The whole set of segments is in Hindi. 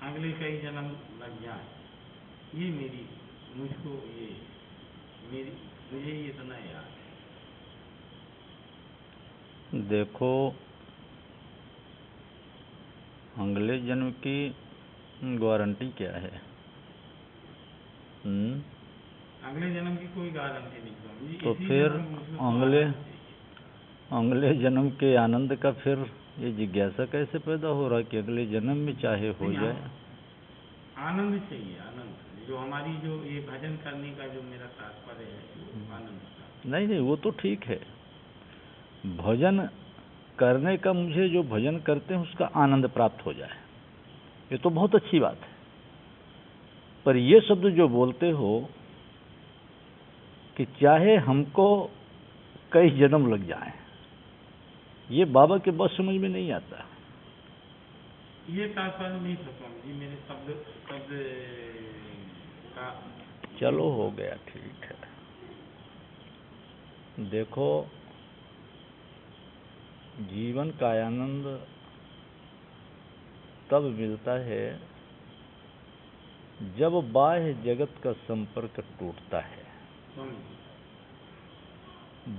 अगले कई जन्म लग जाए, ये मेरी मुझको ये मेरी मुझे ये इतना याद है। देखो, अगले जन्म की गारंटी क्या है? अगले जन्म की कोई गारंटी नहीं स्वामी जी। तो फिर अगले जन्म के आनंद का फिर ये जिज्ञासा कैसे पैदा हो रहा कि अगले जन्म में चाहे हो जाए? आनंद चाहिए, आनंद जो हमारी जो ये भजन करने का जो मेरा तात्पर्य है, वो आनंद का। नहीं, वो तो ठीक है, भजन करने का, मुझे जो भजन करते हैं उसका आनंद प्राप्त हो जाए, ये तो बहुत अच्छी बात है। पर ये शब्द जो बोलते हो कि चाहे हमको कई जन्म लग जाएं, ये बाबा के बस समझ में नहीं आता। ये तात्पर्य नहीं था स्वामी जी, मेरे शब्द का। चलो हो गया, ठीक है। देखो, जीवन का आनंद तब मिलता है जब बाह्य जगत का संपर्क टूटता है।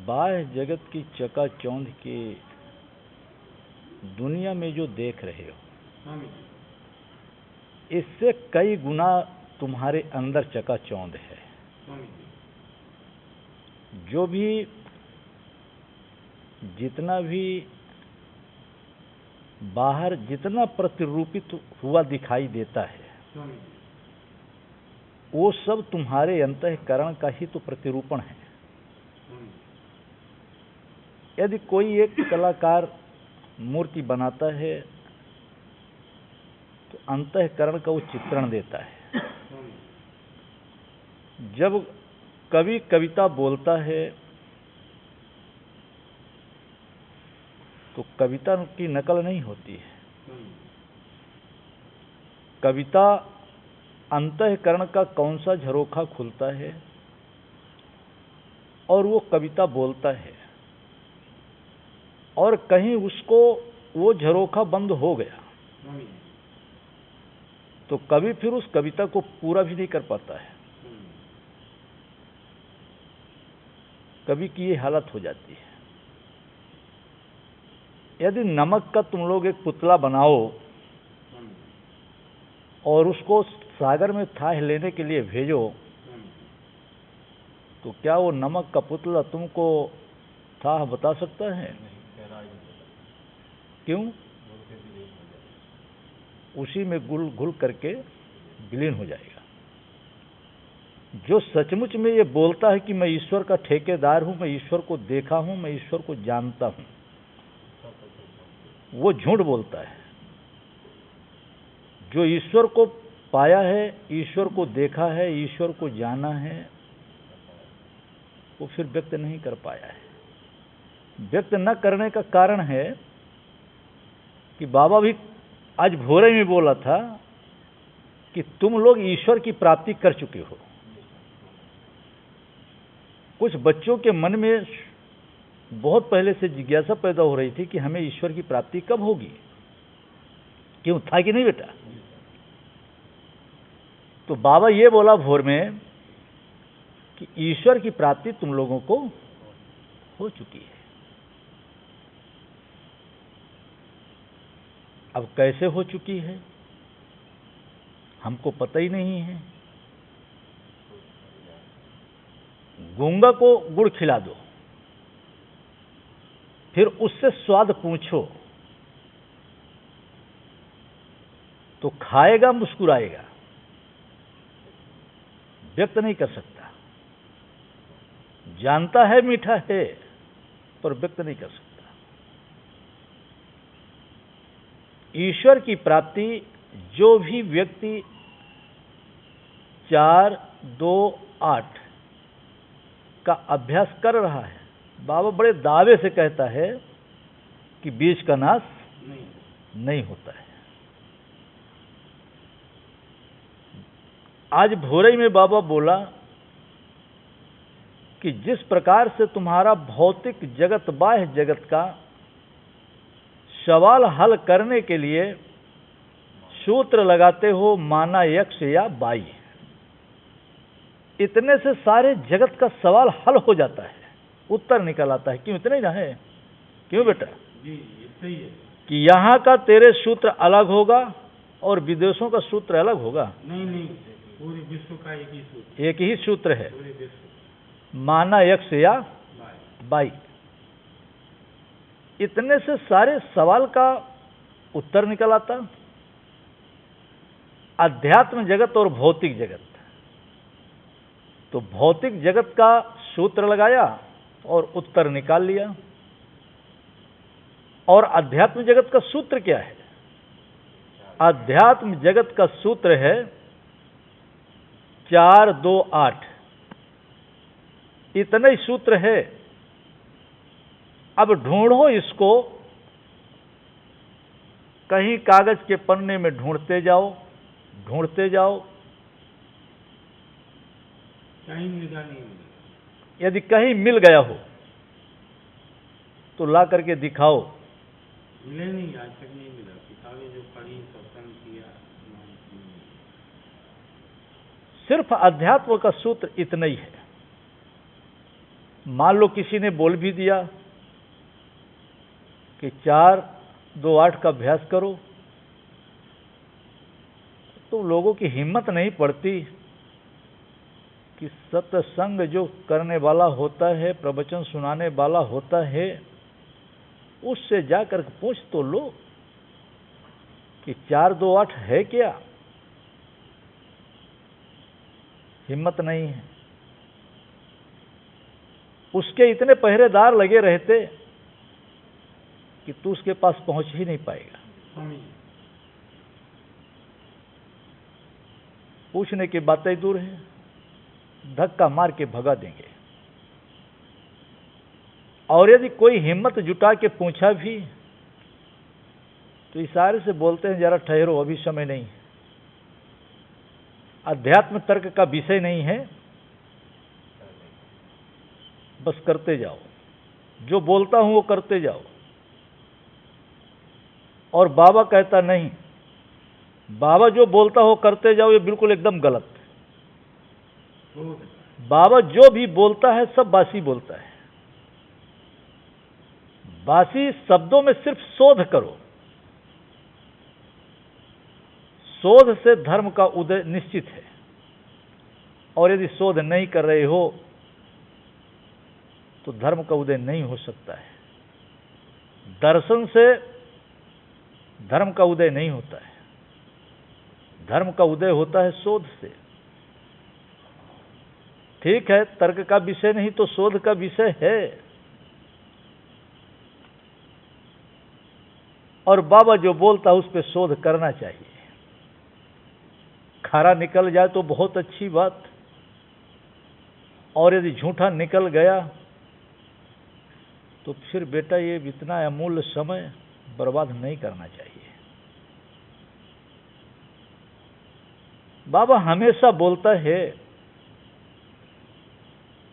बाह्य जगत की चकाचौंध की दुनिया में जो देख रहे हो, इससे कई गुना तुम्हारे अंदर चकाचौंध है। जो भी जितना भी बाहर जितना प्रतिरूपित हुआ दिखाई देता है, वो सब तुम्हारे अंतःकरण का ही तो प्रतिरूपण है। यदि कोई एक कलाकार मूर्ति बनाता है तो अंतःकरण का वो चित्रण देता है। जब कवि कविता बोलता है तो कविता की नकल नहीं होती है। कविता अंतःकरण का कौन सा झरोखा खुलता है और वो कविता बोलता है, और कहीं उसको वो झरोखा बंद हो गया तो कवि फिर उस कविता को पूरा भी नहीं कर पाता है। कवि की ये हालत हो जाती है। यदि नमक का तुम लोग एक पुतला बनाओ और उसको सागर में थाह लेने के लिए भेजो, तो क्या वो नमक का पुतला तुमको थाह बता सकता है? क्यों? उसी में घुल करके विलीन हो जाएगा। जो सचमुच में ये बोलता है कि मैं ईश्वर का ठेकेदार हूं, मैं ईश्वर को देखा हूं, मैं ईश्वर को जानता हूं, वो झूठ बोलता है। जो ईश्वर को पाया है, ईश्वर को देखा है, ईश्वर को जाना है, वो फिर व्यक्त नहीं कर पाया है। व्यक्त न करने का कारण है कि बाबा भी आज भोरे में बोला था कि तुम लोग ईश्वर की प्राप्ति कर चुके हो। कुछ बच्चों के मन में बहुत पहले से जिज्ञासा पैदा हो रही थी कि हमें ईश्वर की प्राप्ति कब होगी। क्यों, था कि नहीं बेटा? तो बाबा ये बोला भोर में कि ईश्वर की प्राप्ति तुम लोगों को हो चुकी है। अब कैसे हो चुकी है हमको पता ही नहीं है। गूंगा को गुड़ खिला दो, फिर उससे स्वाद पूछो तो खाएगा, मुस्कुराएगा, व्यक्त नहीं कर सकता। जानता है मीठा है पर व्यक्त नहीं कर सकता। ईश्वर की प्राप्ति जो भी व्यक्ति 4-2-8 का अभ्यास कर रहा है, बाबा बड़े दावे से कहता है कि बीज का नाश नहीं होता है। आज भोरे में बाबा बोला कि जिस प्रकार से तुम्हारा भौतिक जगत, बाह्य जगत का सवाल हल करने के लिए सूत्र लगाते हो माना यक्ष या बाई, इतने से सारे जगत का सवाल हल हो जाता है, उत्तर निकल आता है। क्यों? इतने ही ना है। क्यों बेटा? जी इतना ही है कि यहाँ का तेरे सूत्र अलग होगा और विदेशों का सूत्र अलग होगा। नहीं, पूरे विश्व का एक ही सूत्र, एक ही सूत्र है, पूरे विश्व माना यक्ष या बाय। बाई। इतने से सारे सवाल का उत्तर निकल आता। अध्यात्म जगत और भौतिक जगत, तो भौतिक जगत का सूत्र लगाया और उत्तर निकाल लिया। और अध्यात्म जगत का सूत्र क्या है? अध्यात्म जगत का सूत्र है 4, 2, 8। इतना ही सूत्र है। अब ढूंढो इसको, कहीं कागज के पन्ने में ढूंढते जाओ, ढूंढते जाओ, कहीं मिला नहीं मिला। यदि कहीं मिल गया हो तो ला करके दिखाओ। मिले नहीं, आज तक नहीं मिला। किताबें जो पढ़ी, सत्संग किया, सिर्फ अध्यात्म का सूत्र इतना ही है। मान लो किसी ने बोल भी दिया कि 4, 2, 8 का अभ्यास करो, तो लोगों की हिम्मत नहीं पड़ती कि सत्संग जो करने वाला होता है, प्रवचन सुनाने वाला होता है, उससे जाकर पूछ तो लो कि 4, 2, 8 है क्या। हिम्मत नहीं है। उसके इतने पहरेदार लगे रहते कि तू उसके पास पहुंच ही नहीं पाएगा। पूछने की बातें दूर है, धक्का मार के भगा देंगे। और यदि कोई हिम्मत जुटा के पूछा भी तो इशारे से बोलते हैं जरा ठहरो, अभी समय नहीं है। अध्यात्म तर्क का विषय नहीं है, बस करते जाओ, जो बोलता हूं वो करते जाओ। और बाबा कहता नहीं, बाबा जो बोलता हो करते जाओ, ये बिल्कुल एकदम गलत। बाबा जो भी बोलता है सब बासी बोलता है। बासी शब्दों में सिर्फ शोध करो, शोध से धर्म का उदय निश्चित है। और यदि शोध नहीं कर रहे हो तो धर्म का उदय नहीं हो सकता है। दर्शन से धर्म का उदय नहीं होता है, धर्म का उदय होता है शोध से। ठीक है, तर्क का विषय नहीं तो शोध का विषय है। और बाबा जो बोलता उस पर शोध करना चाहिए। खरा निकल जाए तो बहुत अच्छी बात, और यदि झूठा निकल गया तो फिर बेटा ये इतना अमूल्य समय बर्बाद नहीं करना चाहिए। बाबा हमेशा बोलता है,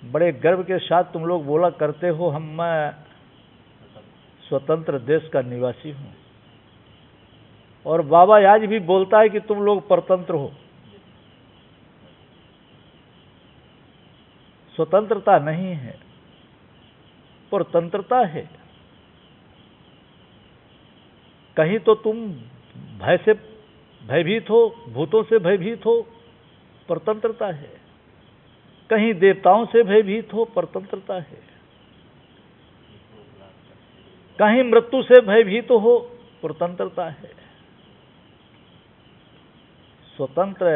बड़े गर्व के साथ तुम लोग बोला करते हो, मैं स्वतंत्र देश का निवासी हूं। और बाबा आज भी बोलता है कि तुम लोग परतंत्र हो। स्वतंत्रता नहीं है, परतंत्रता है। कहीं तो तुम भय से भयभीत हो, भूतों से भयभीत हो, परतंत्रता है। कहीं देवताओं से भयभीत हो, परतंत्रता है। कहीं मृत्यु से भयभीत हो, परतंत्रता है। स्वतंत्र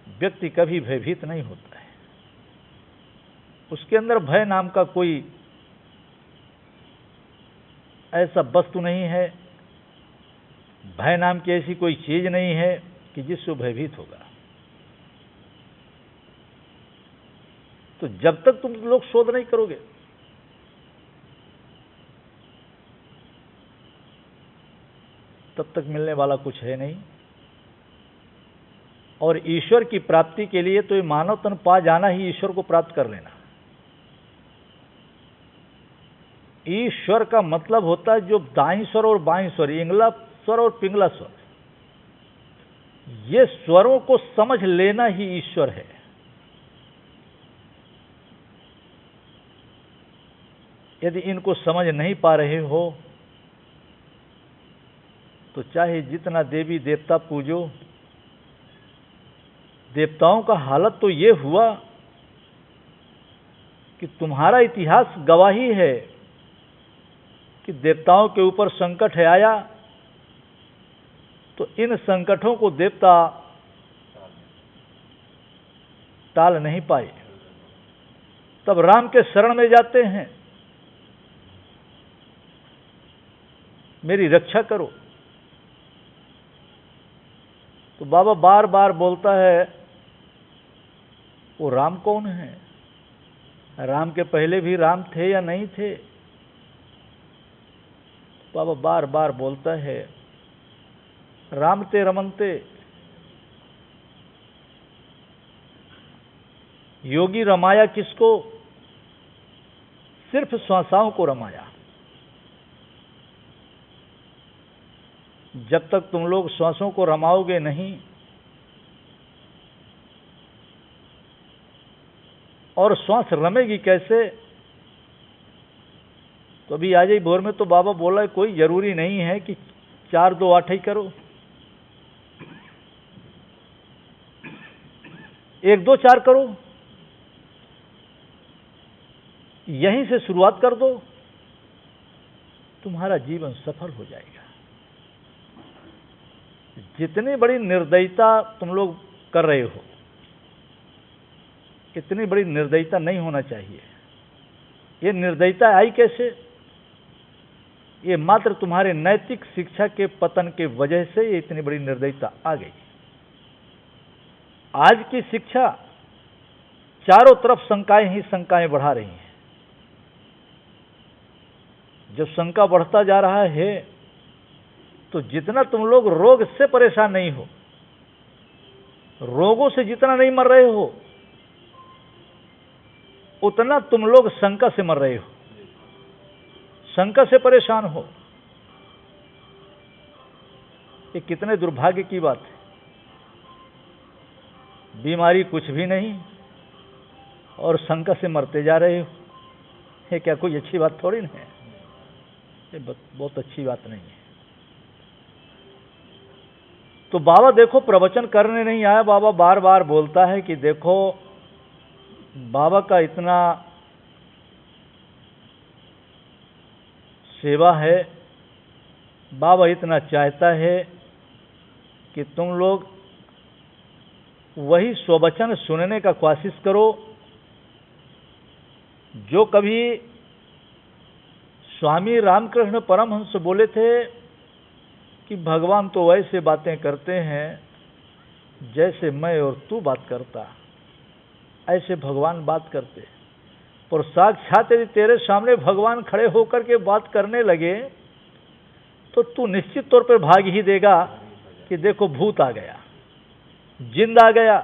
व्यक्ति कभी भयभीत नहीं होता है। उसके अंदर भय नाम का कोई ऐसा वस्तु नहीं है, भय नाम की ऐसी कोई चीज नहीं है कि जिससे भयभीत होगा। तो जब तक तुम लोग शोध नहीं करोगे, तब तक मिलने वाला कुछ है नहीं। और ईश्वर की प्राप्ति के लिए तो ये मानव तन पा जाना ही ईश्वर को प्राप्त कर लेना। ईश्वर का मतलब होता है जो दाईं स्वर और बाईं स्वर, इंगला स्वर और पिंगला स्वर, ये स्वरों को समझ लेना ही ईश्वर है। यदि इनको समझ नहीं पा रहे हो तो चाहे जितना देवी देवता पूजो, देवताओं का हालत तो ये हुआ कि तुम्हारा इतिहास गवाही है कि देवताओं के ऊपर संकट है आया, तो इन संकटों को देवता टाल नहीं पाए, तब राम के शरण में जाते हैं, मेरी रक्षा करो। तो बाबा बार बार बोलता है, वो राम कौन है? राम के पहले भी राम थे या नहीं थे? बाबा बार बार बोलता है, रामते रमनते। योगी रमाया किसको? सिर्फ श्वासाओं को रमाया। जब तक तुम लोग श्वासों को रमाओगे नहीं और श्वास रमेगी कैसे? तो अभी आज ही भोर में तो बाबा बोला कोई जरूरी नहीं है कि 4 2 8 ही करो, 1 2 4 करो, यहीं से शुरुआत कर दो, तुम्हारा जीवन सफल हो जाएगा। जितनी बड़ी निर्दयता तुम लोग कर रहे हो, इतनी बड़ी निर्दयता नहीं होना चाहिए। ये निर्दयता आई कैसे? ये मात्र तुम्हारे नैतिक शिक्षा के पतन के वजह से ये इतनी बड़ी निर्दयता आ गई। आज की शिक्षा चारों तरफ शंकाएं ही शंकाएं बढ़ा रही हैं। जब शंका बढ़ता जा रहा है तो जितना तुम लोग रोग से परेशान नहीं हो, रोगों से जितना नहीं मर रहे हो, उतना तुम लोग शंका से मर रहे हो, शंका से परेशान हो। ये कितने दुर्भाग्य की बात है। बीमारी कुछ भी नहीं और शंका से मरते जा रहे हो। ये क्या कोई अच्छी बात थोड़ी ना है, ये बहुत अच्छी बात नहीं है। तो बाबा देखो प्रवचन करने नहीं आया, बाबा बार बार बोलता है कि देखो बाबा का इतना सेवा है, बाबा इतना चाहता है कि तुम लोग वही स्ववचन सुनने का कोशिश करो जो कभी स्वामी रामकृष्ण परमहंस बोले थे कि भगवान तो वैसे बातें करते हैं जैसे मैं और तू बात करता, ऐसे भगवान बात करते। और साक्षात यदि तेरे सामने भगवान खड़े होकर के बात करने लगे तो तू निश्चित तौर पर भाग ही देगा कि देखो भूत आ गया, जिंद आ गया।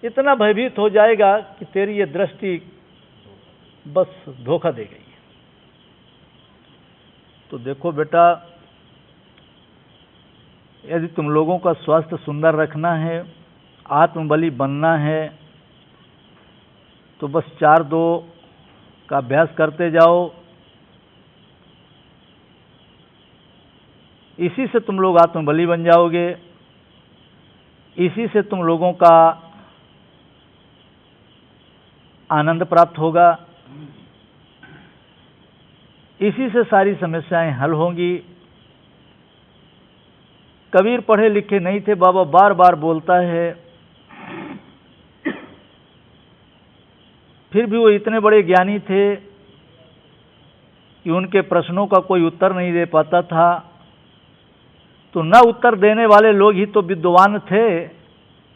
इतना भयभीत हो जाएगा कि तेरी ये दृष्टि बस धोखा दे गई। तो देखो बेटा, यदि तुम लोगों का स्वास्थ्य सुंदर रखना है, आत्मबली बनना है, तो बस 4 2 का अभ्यास करते जाओ। इसी से तुम लोग आत्मबली बन जाओगे, इसी से तुम लोगों का आनंद प्राप्त होगा, इसी से सारी समस्याएं हल होंगी। कबीर पढ़े लिखे नहीं थे, बाबा बार बार बोलता है, फिर भी वो इतने बड़े ज्ञानी थे कि उनके प्रश्नों का कोई उत्तर नहीं दे पाता था। तो न उत्तर देने वाले लोग ही तो विद्वान थे,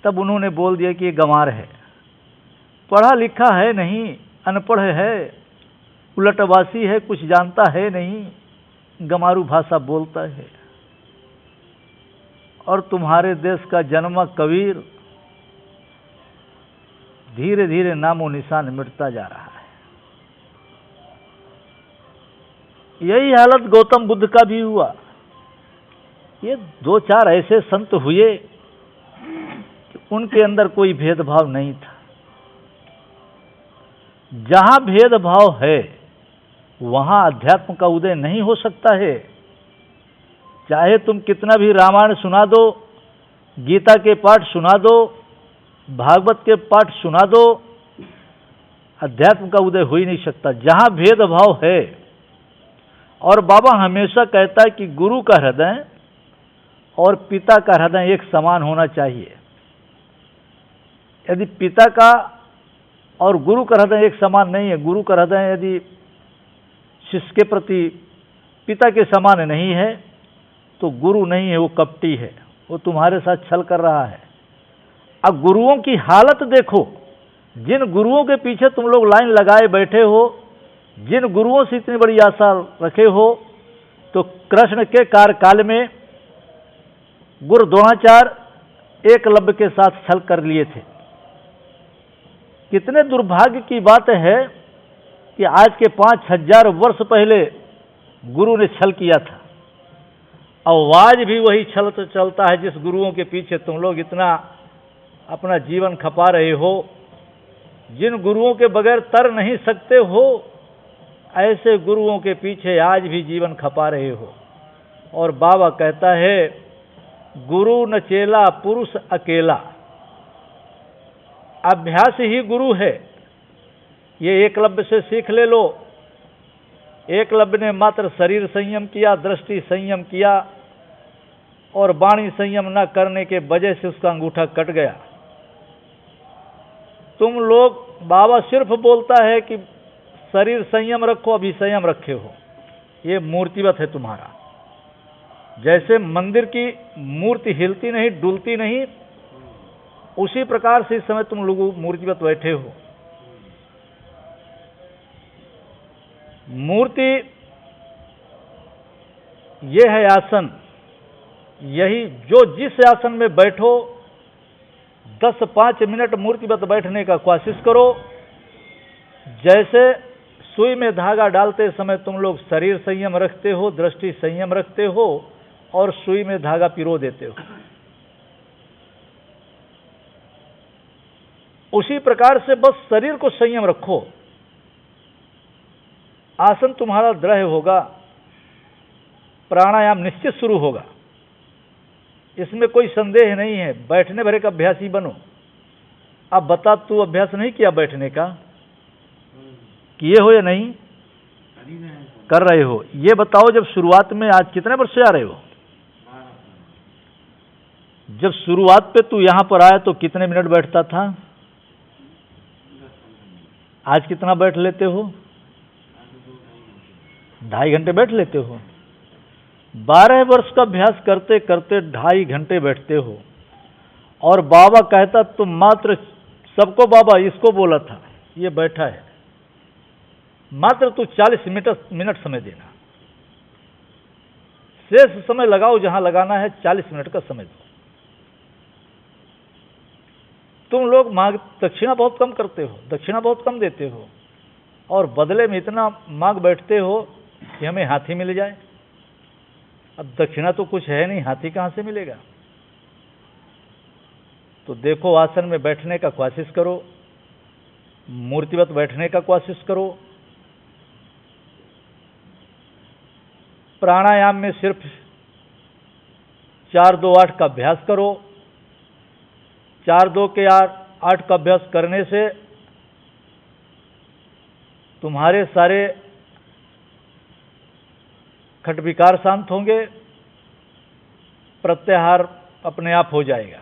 तब उन्होंने बोल दिया कि ये गंवार है, पढ़ा लिखा है नहीं, अनपढ़ है, उलटवासी है, कुछ जानता है नहीं, गंवारू भाषा बोलता है। और तुम्हारे देश का जन्मा कबीर धीरे धीरे नामो निशान मिटता जा रहा है। यही हालत गौतम बुद्ध का भी हुआ। ये दो चार ऐसे संत हुए कि उनके अंदर कोई भेदभाव नहीं था। जहां भेदभाव है वहां अध्यात्म का उदय नहीं हो सकता है। चाहे तुम कितना भी रामायण सुना दो, गीता के पाठ सुना दो, भागवत के पाठ सुना दो, अध्यात्म का उदय हो ही नहीं सकता जहां भेदभाव है। और बाबा हमेशा कहता है कि गुरु का हृदय और पिता का हृदय एक समान होना चाहिए। यदि पिता का और गुरु का हृदय एक समान नहीं है, गुरु का हृदय यदि शिष्य के प्रति पिता के समान नहीं है, तो गुरु नहीं है, वो कपटी है, वो तुम्हारे साथ छल कर रहा है। अब गुरुओं की हालत देखो, जिन गुरुओं के पीछे तुम लोग लाइन लगाए बैठे हो, जिन गुरुओं से इतनी बड़ी आशा रखे हो, तो कृष्ण के कार्यकाल में गुरु द्रोणाचार्य एकलव्य के साथ छल कर लिए थे। कितने दुर्भाग्य की बात है कि आज के 5000 वर्ष पहले गुरु ने छल किया था, और आज भी वही छल तो चलता है जिस गुरुओं के पीछे तुम लोग इतना अपना जीवन खपा रहे हो। जिन गुरुओं के बगैर तर नहीं सकते हो, ऐसे गुरुओं के पीछे आज भी जीवन खपा रहे हो। और बाबा कहता है, गुरु न चेला पुरुष अकेला, अभ्यास ही गुरु है। ये एकलव्य से सीख ले लो। एकलव्य ने मात्र शरीर संयम किया, दृष्टि संयम किया, और वाणी संयम न करने के वजह से उसका अंगूठा कट गया। तुम लोग, बाबा सिर्फ बोलता है कि शरीर संयम रखो, अभी संयम रखे हो, ये मूर्तिवत है तुम्हारा। जैसे मंदिर की मूर्ति हिलती नहीं, डुलती नहीं, उसी प्रकार से इस समय तुम लोग मूर्तिवत बैठे हो। मूर्ति ये है आसन, यही जो जिस आसन में बैठो 10-5 मिनट मूर्तिवत बैठने का कोशिश करो। जैसे सुई में धागा डालते समय तुम लोग शरीर संयम रखते हो, दृष्टि संयम रखते हो, और सुई में धागा पिरो देते हो, उसी प्रकार से बस शरीर को संयम रखो। आसन तुम्हारा दृढ़ होगा, प्राणायाम निश्चित शुरू होगा, इसमें कोई संदेह नहीं है। बैठने भरे का अभ्यासी बनो। अब बता, तू अभ्यास नहीं किया बैठने का? किए हो या नहीं? कर रहे हो। ये बताओ, जब शुरुआत में, आज कितने वर्ष से आ रहे हो? जब शुरुआत पे तू यहां पर आया तो कितने मिनट बैठता था? आज कितना बैठ लेते हो? 2.5 घंटे बैठ लेते हो। 12 वर्ष का अभ्यास करते करते 2.5 घंटे बैठते हो। और बाबा कहता, तुम मात्र, सबको बाबा इसको बोला था, ये बैठा है, मात्र तू 40 मिनट समय देना, शेष समय लगाओ जहां लगाना है, 40 मिनट का समय दो। तुम लोग मांग, दक्षिणा बहुत कम करते हो, दक्षिणा बहुत कम देते हो, और बदले में इतना मांग बैठते हो कि हमें हाथी मिल जाए। अब दक्षिणा तो कुछ है नहीं, हाथी कहां से मिलेगा? तो देखो, आसन में बैठने का कोशिश करो, मूर्तिवत बैठने का कोशिश करो। प्राणायाम में सिर्फ 4-2-8 का अभ्यास करो। 4-2 के 8 का अभ्यास करने से तुम्हारे सारे खट विकार शांत होंगे, प्रत्याहार अपने आप हो जाएगा।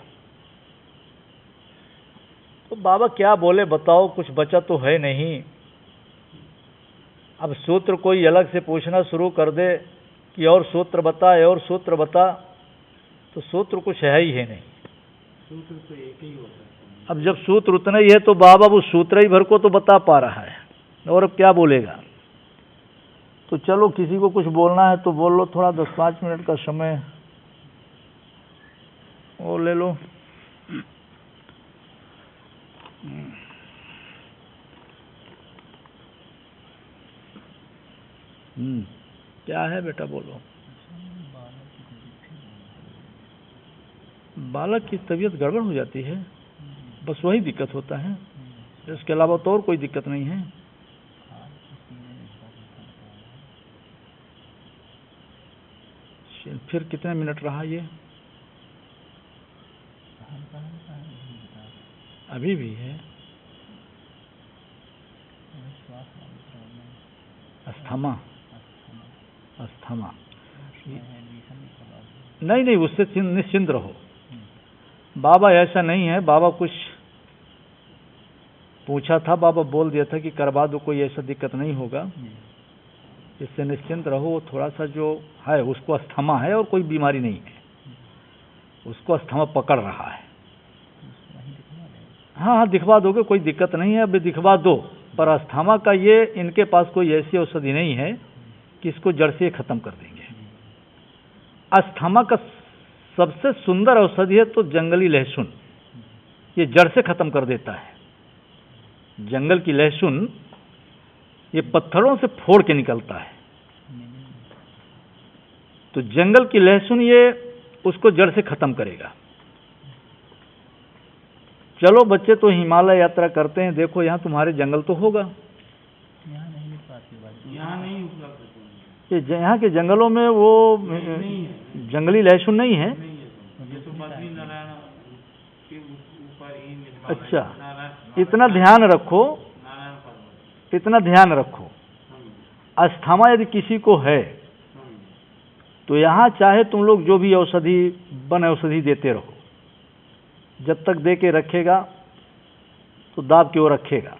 तो बाबा क्या बोले बताओ, कुछ बचा तो है नहीं। अब सूत्र कोई अलग से पूछना शुरू कर दे कि और सूत्र बता, और सूत्र बता, तो सूत्र कुछ है ही है नहीं। सूत्र तो एक ही हो सकता है। अब जब सूत्र उतना ही है तो बाबा वो सूत्र ही भर को तो बता पा रहा है, और अब क्या बोलेगा? तो चलो, किसी को कुछ बोलना है तो बोल लो, थोड़ा 10-5 मिनट का समय वो ले लो। क्या है बेटा, बोलो। बालक की तबीयत गड़बड़ हो जाती है, बस वही दिक्कत होता है, इसके अलावा तो और कोई दिक्कत नहीं है। फिर कितने मिनट रहा ये? अभी भी है। अस्थमा, अस्थमा नहीं, उससे निश्चिंत रहो। बाबा ऐसा नहीं है, बाबा कुछ पूछा था, बाबा बोल दिया था कि करवा दो, कोई ऐसा दिक्कत नहीं होगा, इससे निश्चिंत रहो। थोड़ा सा जो है उसको अस्थमा है और कोई बीमारी नहीं है, उसको अस्थमा पकड़ रहा है। हाँ, दिखवा दोगे, कोई दिक्कत नहीं है, अभी दिखवा दो। पर अस्थमा का ये इनके पास कोई ऐसी औषधि नहीं है कि इसको जड़ से खत्म कर देंगे। अस्थमा का सबसे सुंदर औषधि है तो जंगली लहसुन, ये जड़ से खत्म कर देता है। जंगल की लहसुन ये पत्थरों से फोड़ के निकलता है, तो जंगल की लहसुन ये उसको जड़ से खत्म करेगा। चलो बच्चे, तो हिमालय यात्रा करते हैं। देखो यहाँ तुम्हारे जंगल तो होगा, यहाँ नहीं उपलब्ध। ये यहाँ के जंगलों में वो जंगली लहसुन नहीं है। ये तो बद्रीनारायण के ऊपर ही मिलता है। अच्छा, इतना ध्यान रखो, इतना ध्यान रखो, अस्थमा यदि किसी को है तो यहाँ चाहे तुम लोग जो भी औषधि बन औषधि देते रहो, जब तक दे के रखेगा तो दाब के वो रखेगा।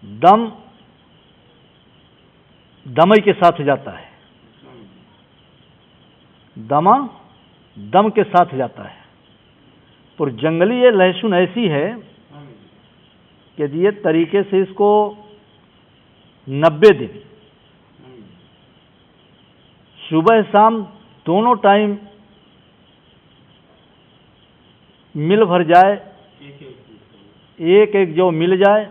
दम दमई के साथ जाता है, दमा दम के साथ जाता है। पर जंगली ये लहसुन ऐसी है कि यदि ये तरीके से इसको 90 दिन सुबह शाम दोनों टाइम मिल भर जाए, एक एक जो मिल जाए,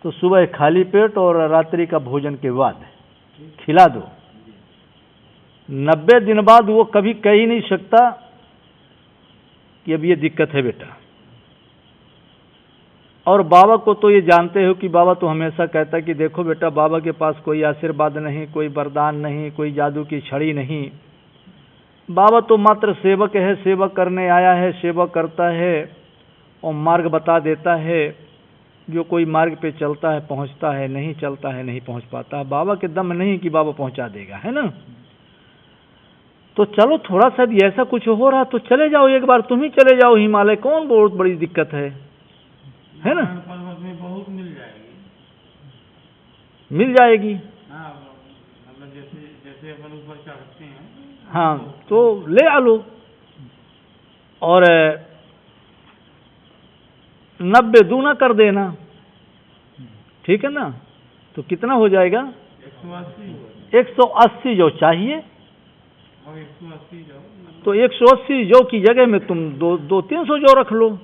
तो सुबह खाली पेट और रात्रि का भोजन के बाद खिला दो। 90 दिन बाद वो कभी कह ही नहीं सकता कि अब ये दिक्कत है बेटा। और बाबा को तो ये जानते हो कि बाबा तो हमेशा कहता है कि देखो बेटा, बाबा के पास कोई आशीर्वाद नहीं, कोई वरदान नहीं, कोई जादू की छड़ी नहीं। बाबा तो मात्र सेवक है, सेवा करने आया है, सेवा करता है और मार्ग बता देता है। जो कोई मार्ग पे चलता है पहुंचता है, नहीं चलता है नहीं पहुंच पाता। बाबा के दम नहीं कि बाबा पहुंचा देगा, है ना। तो चलो, थोड़ा सा भी ऐसा कुछ हो रहा तो चले जाओ, एक बार तुम ही चले जाओ हिमालय, कौन बहुत बड़ी दिक्कत है ना। पर्वत में बहुत मिल जाएगी, मिल जाएगी। हाँ, मतलब जैसे जैसे अपन ऊपर चढ़ते हैं, हाँ, तो ले आ लो। और 90 दूना कर देना, ठीक है ना। तो कितना हो जाएगा? 180 जो चाहिए, और 180 जो, तो 180 जो की जगह में तुम 200-300 जो रख लो,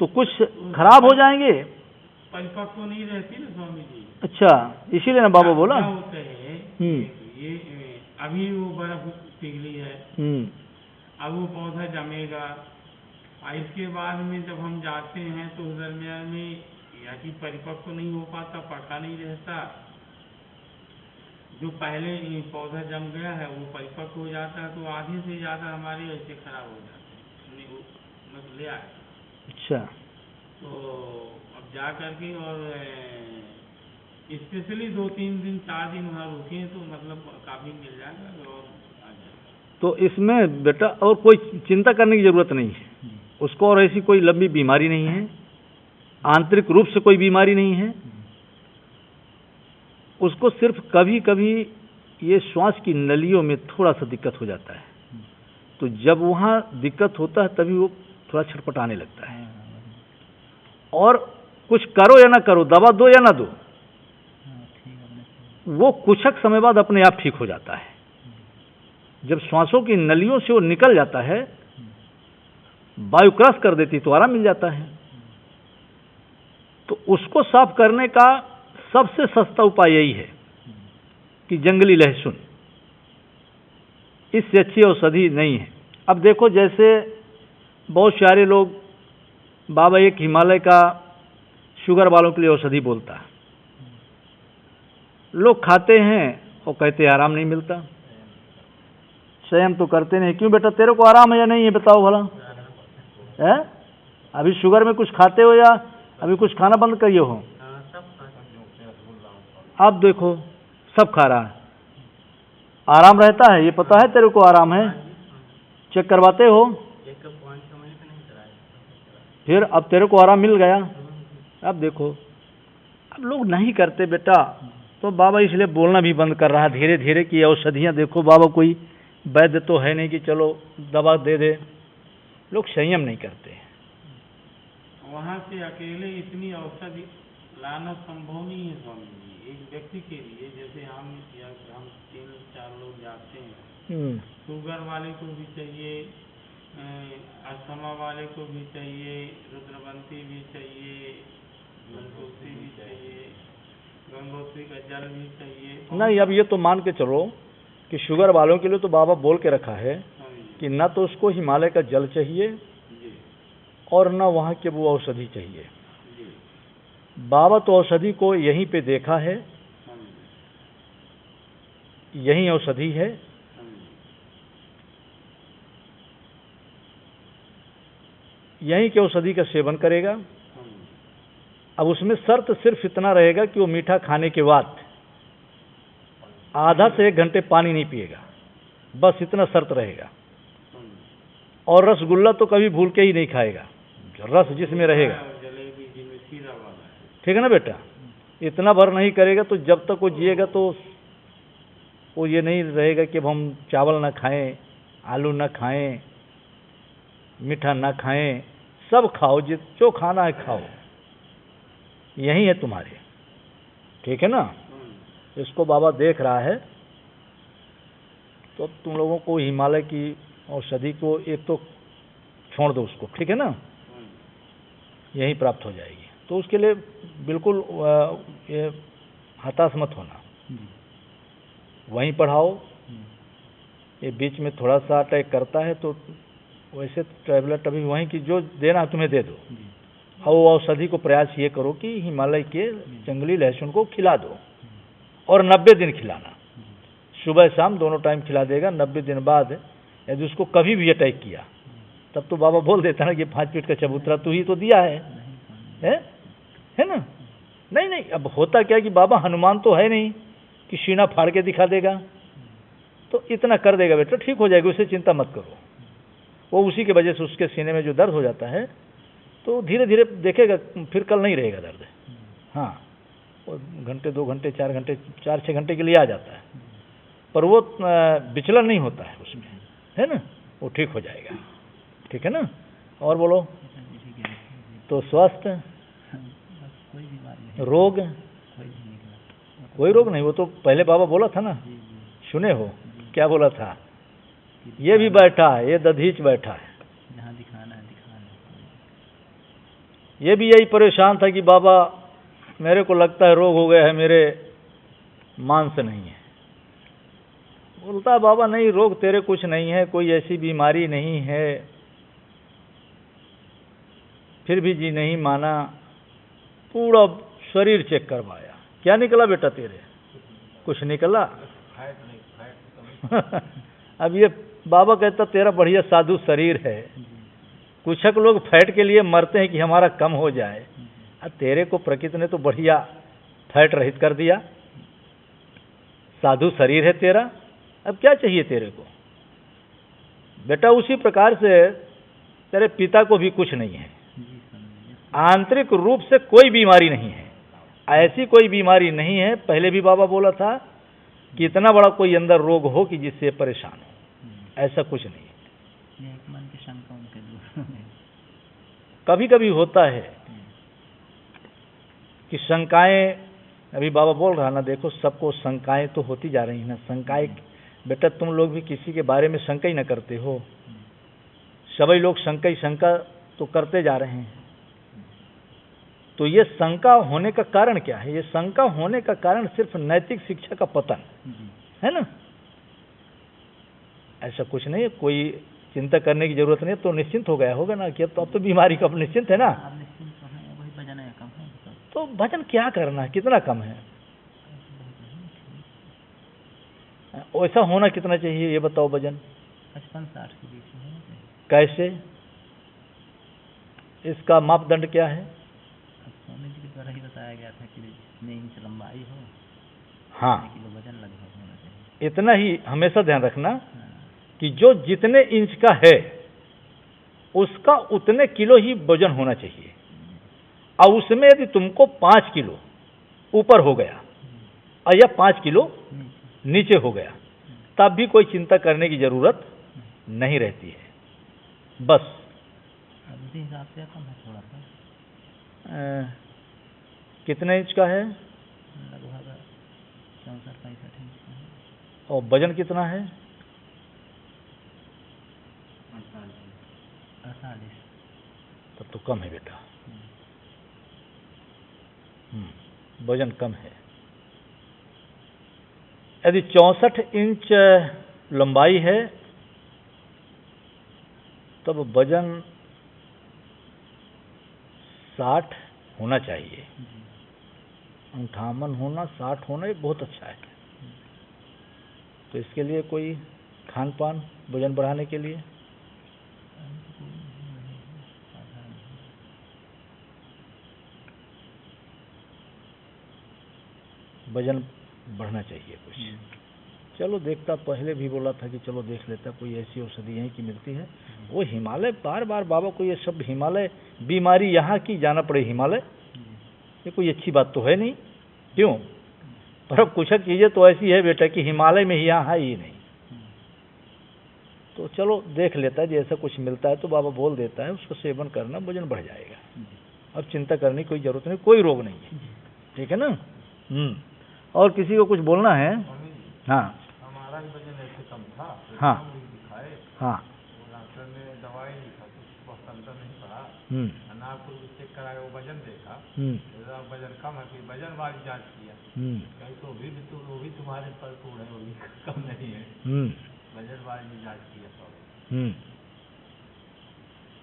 कुछ खराब हो जाएंगे, परिपक्व नहीं रहती ना स्वामी जी। अच्छा, इसीलिए ना बाबा बोला। क्या होता है, ये अभी वो बर्फ पिघली है, अब वो पौधा जमेगा, और इसके बाद में जब हम जाते हैं तो उस दरमियान में या कि परिपक्व नहीं हो पाता, पका नहीं रहता। जो पहले पौधा जम गया है वो परिपक्व हो जाता है, तो आधे से ज़्यादा हमारे ऐसे खराब हो जाते हैं, मतलब ले आए। अच्छा, तो अब जा करके और स्पेशली 2-3 दिन 4 दिन वहाँ रुके तो मतलब काफ़ी मिल जाएगा और आ जाएगा। तो इसमें बेटा और कोई चिंता करने की ज़रूरत नहीं है उसको, और ऐसी कोई लंबी बीमारी नहीं है, आंतरिक रूप से कोई बीमारी नहीं है उसको। सिर्फ कभी कभी ये श्वास की नलियों में थोड़ा सा दिक्कत हो जाता है, तो जब वहाँ दिक्कत होता है तभी वो थोड़ा छटपटाने लगता है। और कुछ करो या ना करो, दवा दो या ना दो, वो कुछ समय बाद अपने आप ठीक हो जाता है। जब श्वासों की नलियों से वो निकल जाता है, वायु क्रॉस कर देती तो आराम मिल जाता है। तो उसको साफ करने का सबसे सस्ता उपाय यही है कि जंगली लहसुन इससे अच्छी औषधि नहीं है। अब देखो, जैसे बहुत सारे लोग, बाबा एक हिमालय का शुगर वालों के लिए औषधि बोलता है, लोग खाते हैं और कहते हैं आराम नहीं मिलता। संयम तो करते नहीं। क्यों बेटा, तेरे को आराम है या नहीं है, बताओ भला है? अभी शुगर में कुछ खाते हो या अभी कुछ खाना बंद करिए हो? अब देखो, सब खा रहा है, आराम रहता है, ये पता है तेरे को आराम है? चेक करवाते हो? फिर अब तेरे को आराम मिल गया। अब देखो, अब लोग नहीं करते बेटा, तो बाबा इसलिए बोलना भी बंद कर रहा है धीरे धीरे कि औषधियाँ देखो, बाबा कोई वैद्य तो है नहीं कि चलो दवा दे दे। लोग संयम नहीं करते। वहाँ से अकेले इतनी औषधि लाना संभव नहीं है स्वामी जी, एक व्यक्ति के लिए। जैसे हम 3-4 लोग जाते हैं, शुगर वाले को भी चाहिए, अस्थमा वाले को भी चाहिए, रुद्रवंती भी चाहिए, गंगोत्री भी चाहिए, गंगोत्री का जल भी चाहिए। नहीं, अब ये तो मान के चलो कि शुगर वालों के लिए तो बाबा बोल के रखा है कि ना तो उसको हिमालय का जल चाहिए और ना वहाँ के वो औषधि चाहिए। बाबा तो औषधि को यहीं पे देखा है, यही औषधि है। यहीं के औषधि का सेवन करेगा। अब उसमें शर्त सिर्फ इतना रहेगा कि वो मीठा खाने के बाद आधा से 1 घंटे पानी नहीं पिएगा, बस इतना शर्त रहेगा। और रसगुल्ला तो कभी भूल के ही नहीं खाएगा, रस जिसमें रहेगा, ठीक है ना बेटा? इतना भर नहीं करेगा तो जब तक वो जिएगा तो वो ये नहीं रहेगा कि अब हम चावल ना खाएं, आलू ना खाएं, मीठा ना खाएं, सब खाओ, जो खाना है खाओ, यही है तुम्हारे, ठीक है ना? इसको बाबा देख रहा है। तो तुम लोगों को हिमालय की औषधि को एक तो छोड़ दो उसको, ठीक है ना? यही प्राप्त हो जाएगी। तो उसके लिए बिल्कुल ये हताश मत होना, वहीं पढ़ाओ। ये बीच में थोड़ा सा अटैक करता है तो वैसे टैबलेट अभी वहीं की जो देना तुम्हें दे दो, और वो औषधि को प्रयास ये करो कि हिमालय के जंगली लहसुन को खिला दो, और 90 दिन खिलाना, सुबह शाम दोनों टाइम खिला देगा। 90 दिन बाद यदि उसको कभी भी अटैक किया तब तो बाबा बोल देता ना कि 5 फीट का चबूतरा तू ही तो दिया है ना? नहीं, अब होता क्या कि बाबा हनुमान तो है नहीं कि सीना फाड़ के दिखा देगा, तो इतना कर देगा बेटा, ठीक हो जाएगा, उससे चिंता मत करो। वो उसी की वजह से उसके सीने में जो दर्द हो जाता है तो धीरे धीरे देखेगा, फिर कल नहीं रहेगा दर्द। हाँ, वो घंटे 2 घंटे 4 घंटे 4-6 घंटे के लिए आ जाता है, पर वो विचलन नहीं होता है उसमें, है ना? वो ठीक हो जाएगा, ठीक है ना? और बोलो। तो स्वास्थ्य, रोग, कोई रोग नहीं। वो तो पहले बाबा बोला था ना, सुने हो क्या बोला था? ये भी बैठा है, ये दधीच बैठा है, जहाँ दिखाना है दिखाना। ये भी यही परेशान था कि बाबा मेरे को लगता है रोग हो गया है, मेरे मांस नहीं है। बोलता है बाबा नहीं, रोग तेरे कुछ नहीं है, कोई ऐसी बीमारी नहीं है। फिर भी जी नहीं माना, पूरा शरीर चेक करवाया। क्या निकला बेटा तेरे? कुछ निकला? अब ये बाबा कहता तेरा बढ़िया साधु शरीर है। कुछ लोग फैट के लिए मरते हैं कि हमारा कम हो जाए, अब तेरे को प्रकृति ने तो बढ़िया फैट रहित कर दिया, साधु शरीर है तेरा, अब क्या चाहिए तेरे को? बेटा उसी प्रकार से तेरे पिता को भी कुछ नहीं है, आंतरिक रूप से कोई बीमारी नहीं है, ऐसी कोई बीमारी नहीं है। पहले भी बाबा बोला था कि इतना बड़ा कोई अंदर रोग हो कि जिससे परेशान हो, ऐसा कुछ नहीं है। मन की शंका उनके दूर कभी कभी होता है कि शंकाएं, अभी बाबा बोल रहा ना, देखो सबको शंकाएं तो होती जा रही हैं ना। शंकाएं बेटा, तुम लोग भी किसी के बारे में शंका ही ना करते हो, सभी लोग शंका तो करते जा रहे हैं। तो ये शंका होने का कारण क्या है? ये शंका होने का कारण सिर्फ नैतिक शिक्षा का पतन है ना। ऐसा कुछ नहीं है, कोई चिंता करने की जरूरत नहीं है। तो निश्चिंत हो गया होगा ना कि अब तो बीमारी का अब निश्चिंत है ना। आप निश्चिंत तो हैं, वही वजन है कम है तो तो भजन क्या करना है, कितना कम है, वैसा होना कितना चाहिए ये बताओ वजन 55-60 के बीच में होना चाहिए। कैसे, इसका मापदंड क्या है? अब स्वामी जी के द्वारा ही बताया गया था कि जितने इंच लंबाई हो हाँ, उतने किलो वजन लगभग होना चाहिए। इतना ही हमेशा ध्यान रखना हाँ, कि जो जितने इंच का है उसका उतने किलो ही वजन होना चाहिए। और उसमें यदि तुमको 5 किलो ऊपर हो गया और या 5 किलो नीचे नीचे हो गया तब भी कोई चिंता करने की जरूरत नहीं रहती है। बस अब उसी हिसाब से कम है थोड़ा सा, कितने इंच का है लगभग 64-65 इंच का है। और वजन कितना है? 48। तब तो कम है बेटा। वजन कम है। यदि 64 इंच लंबाई है तब वजन 60 होना चाहिए। 58 होना, 60 होना, ये बहुत अच्छा है। तो इसके लिए कोई खान पान वजन बढ़ाने के लिए वजन बढ़ना चाहिए कुछ। चलो देखता, पहले भी बोला था कि चलो देख लेता कोई ऐसी औषधि है कि मिलती है। वो हिमालय बार बार बाबा को ये सब हिमालय बीमारी यहाँ की जाना पड़े हिमालय, ये कोई अच्छी बात तो है नहीं। क्यों? पर अब कुछ चीज़ें तो ऐसी है बेटा कि हिमालय में ही यहाँ है ही नहीं। तो चलो देख लेता है, जैसा कुछ मिलता है तो बाबा बोल देता है उसको सेवन करना, वजन बढ़ जाएगा। अब चिंता करने की कोई जरूरत नहीं, कोई रोग नहीं है। ठीक है ना? और किसी को कुछ बोलना है? हाँ हमारा भी वजन ऐसे कम था, हाँ दिखाए, हाँ वो डॉक्टर ने दवाई लिखा, कुछ बहुत अंतर नहीं पड़ा। ना कोई चेक कराया, वो वजन देखा, वजन कम है, फिर वजन वाली जांच किया, कहीं तो वो भी तुम्हारे पर तो है, वो भी कम नहीं है। वजन वाली जांच किया तो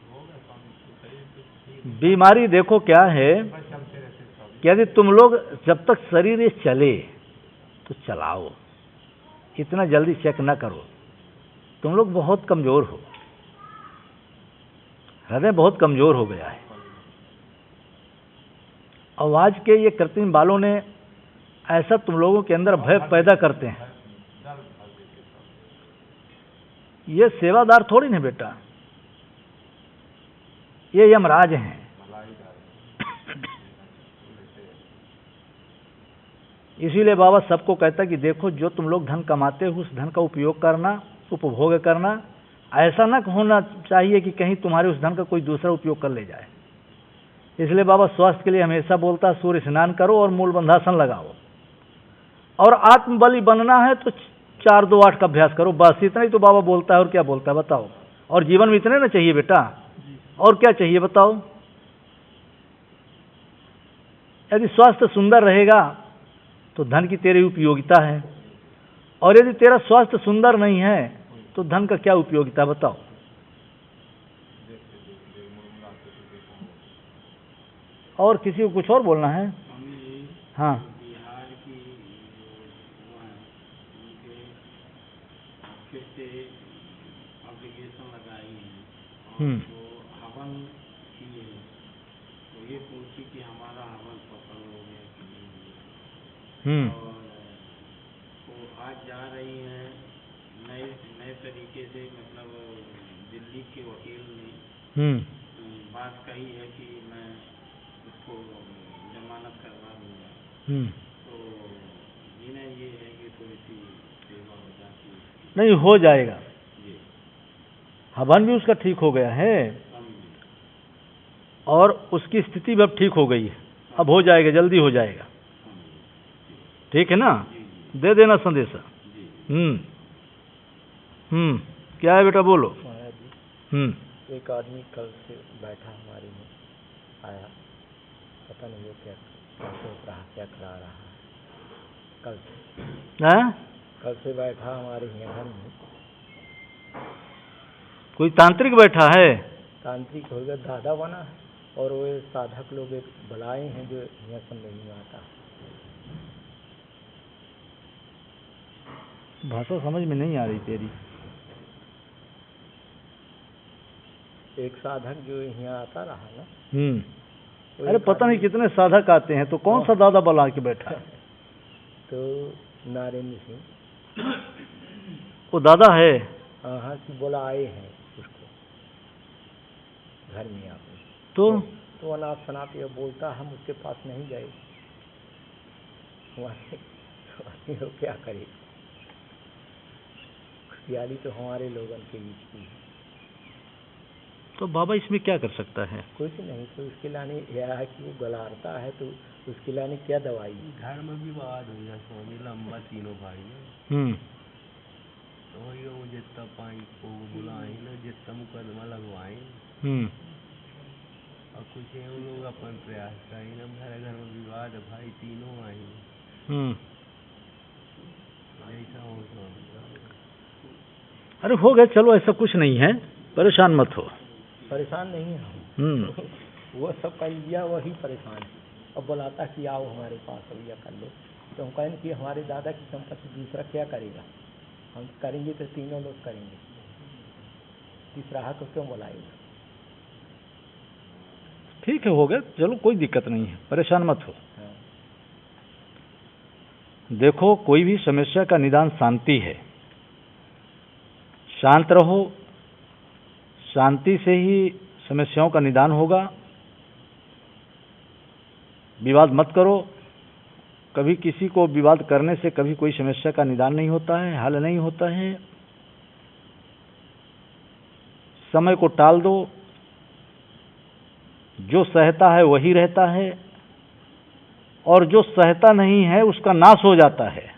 हो गया स्वामी, तो सही ठीक। बीमारी देखो क्या है बस चलते रहते स्वामी। कि यदि तुम लोग जब तक शरीर ये चले तो चलाओ, इतना जल्दी चेक ना करो। तुम लोग बहुत कमजोर हो, हृदय बहुत कमजोर हो गया है। और आज के ये कृत्रिम बालों ने ऐसा तुम लोगों के अंदर भय पैदा करते हैं। ये सेवादार थोड़ी नहीं बेटा, ये यमराज हैं। इसीलिए बाबा सबको कहता है कि देखो जो तुम लोग धन कमाते हो उस धन का उपयोग करना, उपभोग करना। ऐसा ना होना चाहिए कि कहीं तुम्हारे उस धन का कोई दूसरा उपयोग कर ले जाए। इसलिए बाबा स्वास्थ्य के लिए हमेशा बोलता है सूर्य स्नान करो और मूल बंधासन लगाओ। और आत्मबली बनना है तो 4-2-8 का अभ्यास करो, बस इतना ही तो बाबा बोलता है। और क्या बोलता है बताओ? और जीवन में इतने ना चाहिए बेटा, और क्या चाहिए बताओ? यदि स्वास्थ्य सुंदर रहेगा तो धन की तेरी उपयोगिता है, और यदि तेरा स्वास्थ्य सुंदर नहीं है तो धन का क्या उपयोगिता बताओ? और किसी को कुछ और बोलना है? हाँ बिहार की उनके फिर से एप्लीकेशन लगाई है और वो हवन किए, तो ये पूछी कि हमारा हवन सफल हो गया कि नहीं। और वो आज जा रही हैं नए तरीके से, मतलब दिल्ली के वकील ने बात कही है कि मैं उसको जमानत करवा दूंगा। तो इन्हें ये है कि थोड़ी सी सेवा हो जाती है। नहीं, हो जाएगा। जी हवन भी उसका ठीक हो गया है और उसकी स्थिति भी अब ठीक हो गई है। अब हो जाएगा, जल्दी हो जाएगा। ठीक है ना? दे देना संदेशा। क्या है बेटा बोलो। एक आदमी कल से बैठा हमारे में आया, पता नहीं वो क्या सोच रहा, क्या करा रहा है। कल से बैठा हमारे यहाँ घर में, कोई तांत्रिक बैठा है? तांत्रिक हो गया, दादा बना है, और वो साधक लोग एक बुलाए हैं जो यहाँ समझ नहीं आता। भाषा समझ में नहीं आ रही तेरी। एक साधक जो यहाँ आता रहा ना, वो अरे एक पता नहीं आदमी- कितने साधक आते हैं, तो कौन सा दादा बुला के बैठा है? तो नारायण सिंह वो दादा है? हाँ कि बोला आए हैं उसको घर में आपने, तो अनाथ शनाथ ये बोलता हम उसके पास नहीं गए, वहाँ वो क्या करे, खुशहाली तो हमारे लोगों के बीच की है। तो बाबा इसमें क्या कर सकता है? कुछ नहीं, तो उसके लाने यह है कि वो गलारता है, तो उसके लाने क्या दवाई। घर में भी बात हुई है स्वामी लंबा तीनों भाई ने, तो यो जितना पाई को बुलाए ना, जितना मुकदमा लगवाए, और कुछ ये लोग अपन प्रयास करें ना, घर घर में विवाद है भाई, तीनों आई ऐसा हो स्वामी। अरे हो गया, चलो ऐसा कुछ नहीं है, परेशान मत हो। परेशान नहीं है हम, वो सब कर लिया, वही परेशान है। अब बुलाता कि आओ हमारे पास अब या कर लो, तो हम कहें कि हमारे दादा की संपत्ति दूसरा क्या करेगा, हम करेंगे तो तीनों लोग करेंगे, तीसरा हाथ को क्यों बुलाएगा। ठीक है, हो गया, चलो कोई दिक्कत नहीं है, परेशान मत हो। हाँ। देखो, कोई भी समस्या का निदान शांति है। शांत रहो, शांति से ही समस्याओं का निदान होगा। विवाद मत करो, कभी किसी को विवाद करने से कभी कोई समस्या का निदान नहीं होता है, हल नहीं होता है। समय को टाल दो, जो सहता है वही रहता है, और जो सहता नहीं है उसका नाश हो जाता है,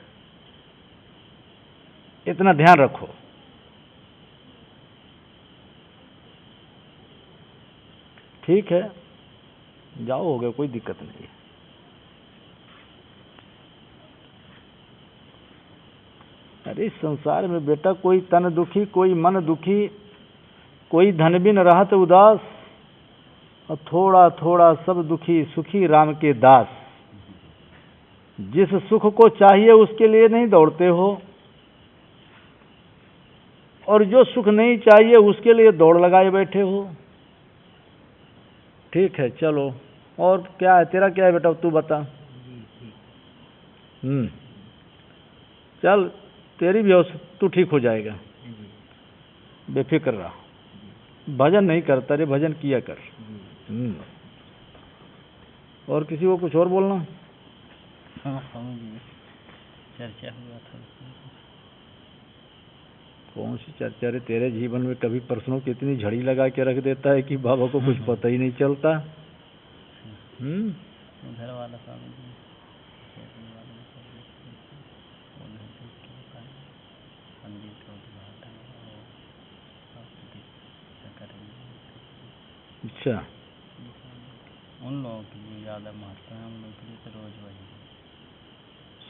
इतना ध्यान रखो। ठीक है, जाओ, हो गया, कोई दिक्कत नहीं है। अरे इस संसार में बेटा कोई तन दुखी, कोई मन दुखी, कोई धन बिन रहत उदास, और थोड़ा थोड़ा सब दुखी सुखी राम के दास। जिस सुख को चाहिए उसके लिए नहीं दौड़ते हो, और जो सुख नहीं चाहिए उसके लिए दौड़ लगाए बैठे हो। ठीक है, चलो, और क्या है तेरा, क्या है बेटा, तू बता। चल, तेरी भी तू ठीक हो जाएगा, बेफिक्र रहा। भजन नहीं करता रे, भजन किया कर। और किसी को कुछ और बोलना? हाँ स्वामी जी, चर्चा हुआ था। कौन सी चर्चा रे? तेरे जीवन में कभी प्रश्नों की इतनी झड़ी लगा के रख देता है कि बाबा को कुछ पता ही नहीं चलता। उधर वाला स्वामी जी, मंदिर का उद्घाटन अच्छा, उन लोगों के लिए ज़्यादा महत्व है, हम लोग के लिए तो रोज वही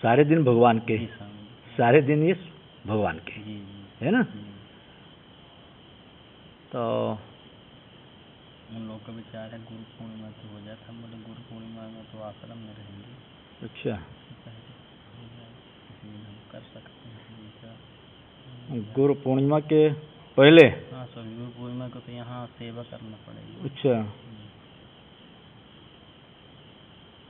सारे दिन भगवान के, जी स्वामी जी। सारे दिन ये भगवान के, जी है ना? जी। तो उन लोगों का विचार है गुरु पूर्णिमा तो हो जाता, हम बोले गुरु पूर्णिमा में तो आश्रम में रहेंगे। अच्छा, किसी दिन हम कर सकते हैं। गुरु पूर्णिमा के पहले? हाँ स्वामी, गुरु पूर्णिमा को तो यहाँ सेवा करना पड़ेगा। अच्छा,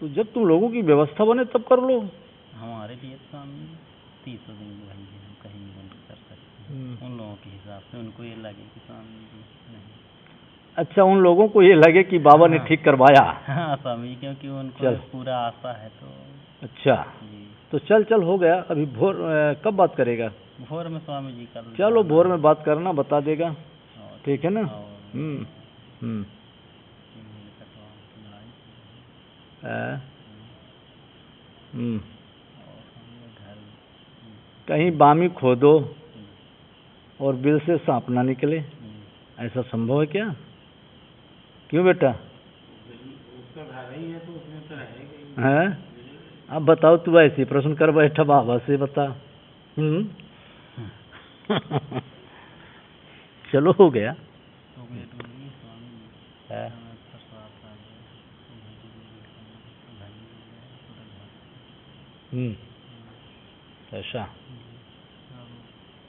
तो जब तुम लोगों की व्यवस्था बने तब कर लो। हमारे लिए स्वामी 30 दिन वही है, हम कहीं भी बंद कर सकते हैं उन लोगों के हिसाब से, उनको ये लगे कि स्वामी जी नहीं। अच्छा, उन लोगों को ये लगे कि बाबा ने ठीक करवाया। हाँ स्वामी, क्योंकि उनको चल। पूरा आशा है तो। अच्छा, जी, तो चल चल, हो गया। अभी भोर कब बात करेगा? भोर में स्वामी जी कल। चलो, भोर में बात करना, बता देगा। और- ठीक है ना? और- कहीं बामी खोदो और बिल से सांप ना निकले, ऐसा संभव है क्या? क्यों बेटा? उसका घर ही है तो उसमें तो रहेगा ही। हैं? अब बताओ, तू ऐसे प्रश्न कर बैठा, बाबा से बता। चलो हो गया। तो गेट में नहीं स्वामी हाँ। हमें प्रसाद आ गया तो भाई ऐसा। अब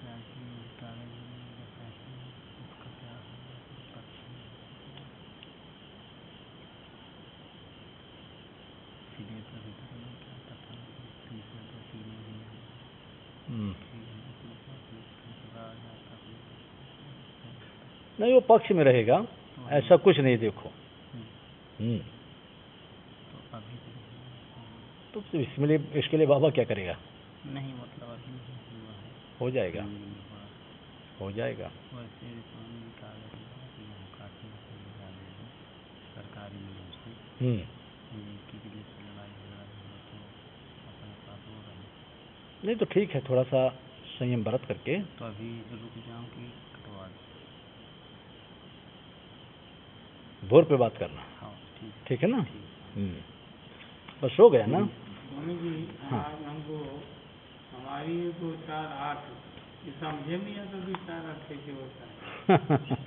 पैसे कागज में पैसे उसका क्या होगा पक्ष सीधे तो भीतर में क्या पता तीसरे तो सीने भी नहीं, वो पक्ष में रहेगा, ऐसा कुछ नहीं। देखो तो इसके लिए बाबा क्या करेगा? नहीं मतलब अभी नहीं हुआ है, हो जाएगा, हुआ हो जाएगा। वैसे स्वामी कागज कि हम काटने से लगा देंगे सरकारी नियम से कि जैसे लड़ाई झगड़ा हो तो अपने पास हो रहे। नहीं तो ठीक है, थोड़ा सा संयम बरत करके। तो अभी रुक जाऊँ कि कटवा दूँ? भोर पे बात करना। हाँ ठीक है ना? बस हो गया ना? स्वामी जी आज हमको हमारी 2 4 8 ये समझे नहीं आता कि 4 8 कैसे होता है।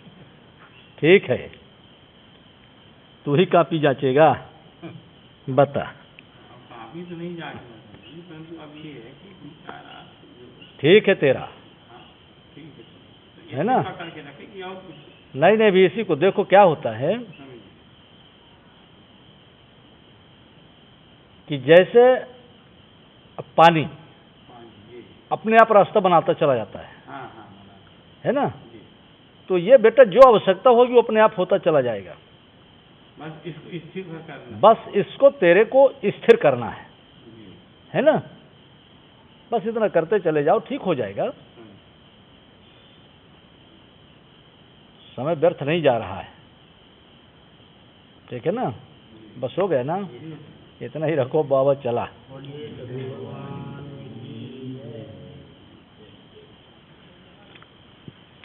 ठीक है, तू ही कापी जांचेगा, बता। काफी तो नहीं जांचना चाहिए, परंतु अब ये है कि 4 8 ठीक है तेरा, हाँ ठीक है ना? करके रखे कि और कुछ नहीं नहीं, भी इसी को देखो क्या होता है कि जैसे पानी अपने आप रास्ता बनाता चला जाता है, है ना? तो ये बेटा जो आवश्यकता होगी वो अपने आप होता चला जाएगा। बस इसको स्थिर करना, बस इसको तेरे को स्थिर करना है ना? बस इतना करते चले जाओ, ठीक हो जाएगा। समय व्यर्थ नहीं जा रहा है, ठीक है ना? बस हो गया ना? इतना ही रखो, बाबा चला।